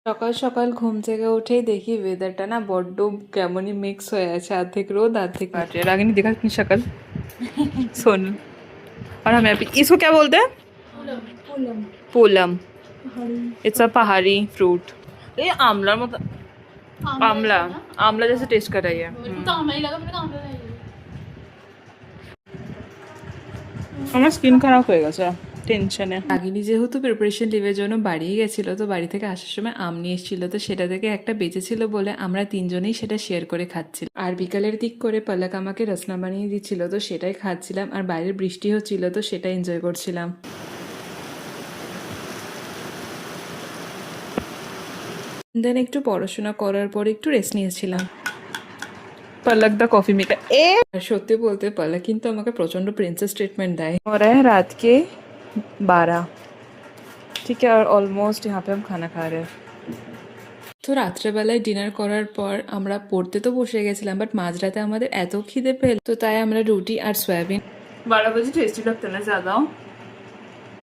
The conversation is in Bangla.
সকাল সকাল ঘুম থেকে উঠেই দেখি ওয়েদারটা না বড্ড কেমনই মিক্স হয়ে আছে, आधे रोद आधे घाटे। रागिनी दिखा अपनी शक्ल सुन। और हमें अभी इसको क्या बोलते हैं? पूलम। इट्स अ पहाड़ी फ्रूट। ये आमला मतलब आमला आमला जैसे टेस्ट कर रही है। আমার স্কিন খারাপ হয়ে গেছে টেনশনে। রাগিনী যেহেতু প্রিপারেশন লিভের জন্য বাড়িয়ে গেছিলো, তো বাড়ি থেকে আসার সময় আম নিয়ে এসেছিল, তো সেটা থেকে একটা বেঁচেছিল বলে আমরা তিনজনেই সেটা শেয়ার করে খাচ্ছিলাম। আর বিকালের দিক করে পলক আমাকে রসনা বানিয়ে দিচ্ছিল, তো সেটাই খাচ্ছিলাম। আর বাইরের বৃষ্টি হচ্ছিল, তো সেটা এনজয় করছিলাম। দেন একটু পড়াশোনা করার পর একটু রেস্ট নিয়েছিলাম। पलक द कॉफी मेकर সত্যি বলতে পলক কিন্তু আমাকে প্রচন্ড প্রিন্সেস ট্রিটমেंट দেয়। और है रात के 12, ठीक है, और ऑलमोस्ट यहाँ पे हम खाना खा रहे हैं। তো রাত্রেবেলায় ডিনার করার পর আমরা পড়তে তো বসে গেছিলাম, বাট মাঝরাতে আমাদের এত খিদে পেল, তো তাই আমরা রুটি আর সয়াবিন 12 बजे टेस्टी लगता है ना ज़्यादा।